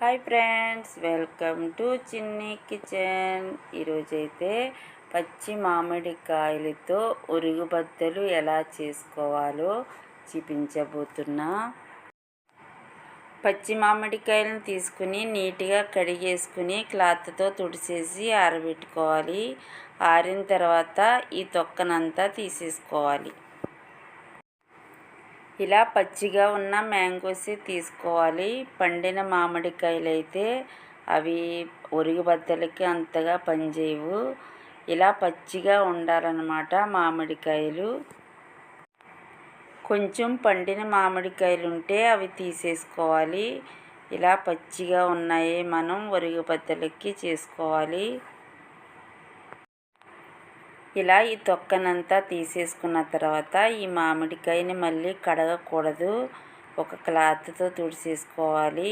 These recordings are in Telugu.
హాయ్ ఫ్రెండ్స్, వెల్కమ్ టు చిన్ని కిచెన్. ఈరోజైతే పచ్చి మామిడికాయలతో ఉరుగుబద్దలు ఎలా చేసుకోవాలో చూపించబోతున్నా. పచ్చి మామిడికాయలను తీసుకుని నీట్గా కడిగేసుకుని క్లాత్తో తుడిచేసి ఆరబెట్టుకోవాలి. ఆరిన తర్వాత ఈ తొక్కనంతా తీసేసుకోవాలి. ఇలా పచ్చిగా ఉన్న మ్యాంగోస్ తీసుకోవాలి. పండిన మామిడికాయలు అయితే అవి ఉరుగుబద్దలకి అంతగా పనిచేయవు. ఇలా పచ్చిగా ఉండాలన్నమాట మామిడికాయలు. కొంచెం పండిన మామిడికాయలు ఉంటే అవి తీసేసుకోవాలి. ఇలా పచ్చిగా ఉన్నాయి మనం ఉరుగుబద్దలకి చేసుకోవాలి. ఇలా ఈ తొక్కనంతా తీసేసుకున్న తర్వాత ఈ మామిడికాయని మళ్ళీ కడగకూడదు. ఒక క్లాత్తో తుడిచేసుకోవాలి.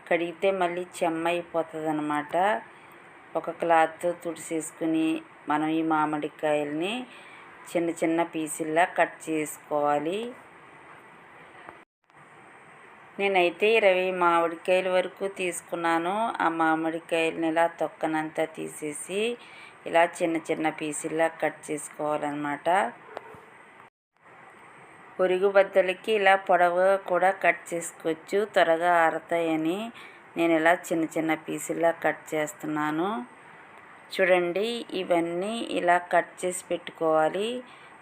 కడిగితే మళ్ళీ చెమ్మ అయిపోతుంది అన్నమాట. ఒక క్లాత్తో తుడిచేసుకుని మనం ఈ మామిడికాయలని చిన్న చిన్న పీసుల్లా కట్ చేసుకోవాలి. నేనైతే 20 మామిడికాయల వరకు తీసుకున్నాను. ఆ మామిడికాయలని ఇలా తొక్కనంతా తీసేసి ఇలా చిన్న చిన్న పీసుల్లా కట్ చేసుకోవాలన్నమాట. ఉరుగుబద్దలకి ఇలా పొడవుగా కూడా కట్ చేసుకోవచ్చు, త్వరగా ఆరతాయని నేను ఇలా చిన్న చిన్న పీసుల్లా కట్ చేస్తున్నాను. చూడండి, ఇవన్నీ ఇలా కట్ చేసి పెట్టుకోవాలి.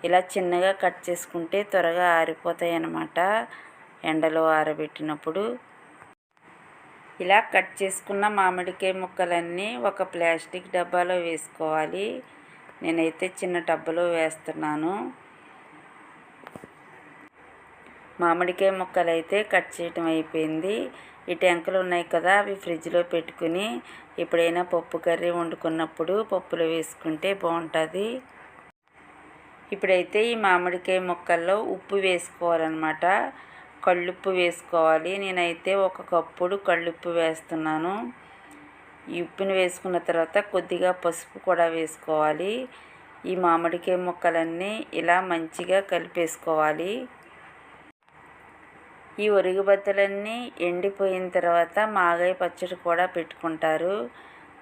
ఇలా చిన్నగా కట్ చేసుకుంటే త్వరగా ఆరిపోతాయి అన్నమాట ఎండలో ఆరబెట్టినప్పుడు. ఇలా కట్ చేసుకున్న మామిడికాయ ముక్కలన్నీ ఒక ప్లాస్టిక్ డబ్బాలో వేసుకోవాలి. నేనైతే చిన్న టబ్బలో వేస్తున్నాను. మామిడికాయ ముక్కలు అయితే కట్ చేయటం అయిపోయింది. ఈ టెంకలు ఉన్నాయి కదా, అవి ఫ్రిడ్జ్లో పెట్టుకుని ఎప్పుడైనా పప్పు కర్రీ వండుకున్నప్పుడు పప్పులో వేసుకుంటే బాగుంటుంది. ఇప్పుడైతే ఈ మామిడికాయ ముక్కల్లో ఉప్పు వేసుకోవాలన్నమాట. కళ్ళుప్పు వేసుకోవాలి. నేనైతే 1 కప్పుడు కళ్ళుప్పు వేస్తున్నాను. ఈ ఉప్పుని వేసుకున్న తర్వాత కొద్దిగా పసుపు కూడా వేసుకోవాలి. ఈ మామిడికాయ ముక్కలన్నీ ఇలా మంచిగా కలిపేసుకోవాలి. ఈ ఉరుగుబద్దలన్నీ ఎండిపోయిన తర్వాత మాగాయ పచ్చడి కూడా పెట్టుకుంటారు.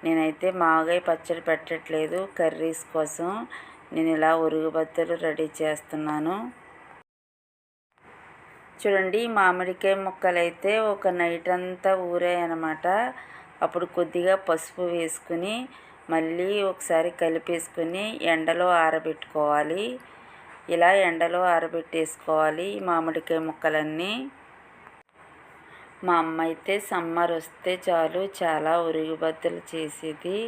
నేనైతే మాగాయ పచ్చడి పెట్టట్లేదు, కర్రీస్ కోసం నేను ఇలా ఉరుగుబద్దలు రెడీ చేస్తున్నాను. చూడండి, మామిడికాయ ముక్కలు అయితే ఒక నైట్ అంతా ఊరాయన్నమాట. అప్పుడు కొద్దిగా పసుపు వేసుకుని మళ్ళీ ఒకసారి కలిపేసుకుని ఎండలో ఆరబెట్టుకోవాలి. ఇలా ఎండలో ఆరబెట్టేసుకోవాలి ఈ మామిడికాయ ముక్కలన్నీ. మా అమ్మ అయితే సమ్మర్ వస్తే చాలు చాలా ఉరుగుబద్దలు చేసేది.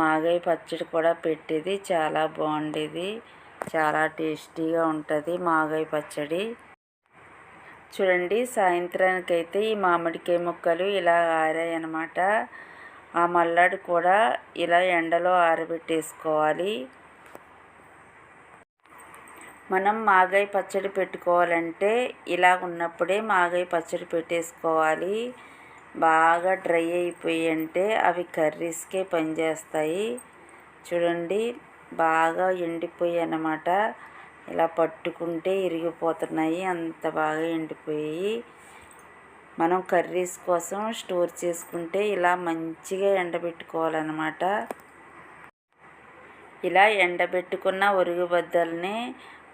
మాగాయ పచ్చడి కూడా పెట్టేది. చాలా బాగుండేది, చాలా టేస్టీగా ఉంటుంది మాగాయ పచ్చడి. చూడండి, సాయంత్రానికైతే ఈ మామిడికాయ ముక్కలు ఇలా ఆరాయన్నమాట. ఆ మల్లాడు కూడా ఇలా ఎండలో ఆరబెట్టేసుకోవాలి. మనం మాగాయ పచ్చడి పెట్టుకోవాలంటే ఇలా ఉన్నప్పుడే మాగాయ పచ్చడి పెట్టేసుకోవాలి. బాగా డ్రై అయిపోయి అంటే అవి కర్రీస్కే పనిచేస్తాయి. చూడండి, బాగా ఎండిపోయి అన్నమాట. ఇలా పట్టుకుంటే ఇరిగిపోతున్నాయి, అంత బాగా ఎండిపోయి. మనం కర్రీస్ కోసం స్టోర్ చేసుకుంటే ఇలా మంచిగా ఎండబెట్టుకోవాలన్నమాట. ఇలా ఎండబెట్టుకున్న ఉరుగుబద్దల్ని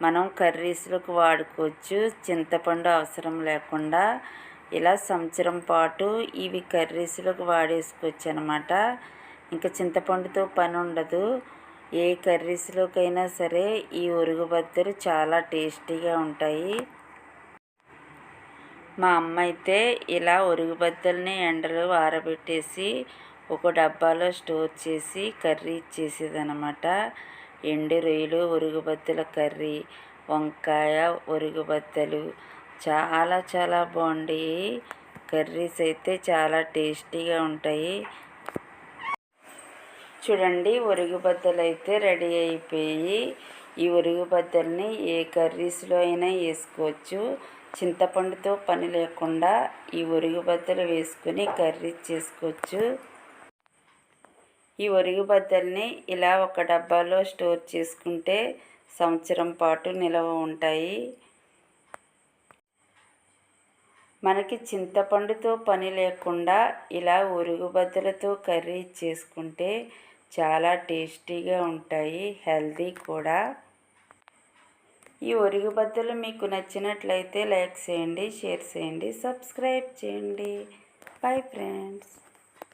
మనం కర్రీస్లోకి వాడుకోవచ్చు. చింతపండు అవసరం లేకుండా ఇలా సంవత్సరం పాటు ఇవి కర్రీస్లోకి వాడేసుకోవచ్చు అన్నమాట. ఇంకా చింతపండుతో పని ఉండదు. ఏ కర్రీస్లోకైనా సరే ఈ ఉరుగుబద్దలు చాలా టేస్టీగా ఉంటాయి. మా అమ్మ అయితే ఇలా ఉరుగుబద్దల్ని ఎండలో ఆరబెట్టేసి ఒక డబ్బాలో స్టోర్ చేసి కర్రీ ఇచ్చేసేదన్నమాట. ఎండు రొయ్యలు ఉరుగుబద్దల కర్రీ, వంకాయ ఉరుగుబద్దలు చాలా చాలా బాగుంటాయి. కర్రీస్ అయితే చాలా టేస్టీగా ఉంటాయి. చూడండి, ఉరుగుబద్దలు అయితే రెడీ అయిపోయి. ఈ ఉరుగుబద్దల్ని ఏ కర్రీస్లో అయినా వేసుకోవచ్చు. చింతపండుతో పని లేకుండా ఈ ఉరుగుబద్దలు వేసుకుని కర్రీ చేసుకోవచ్చు. ఈ ఉరుగుబద్దల్ని ఇలా ఒక డబ్బాలో స్టోర్ చేసుకుంటే సంవత్సరం పాటు నిల్వ ఉంటాయి. మనకి చింతపండుతో పని లేకుండా ఇలా ఉరుగుబద్దలతో కర్రీ చేసుకుంటే చాలా టేస్టీగా ఉంటాయి, హెల్తీ కూడా. ఈ ఉరుగుబద్దలు మీకు నచ్చినట్లయితే లైక్ చేయండి, షేర్ చేయండి, సబ్స్క్రైబ్ చేయండి. Bye friends.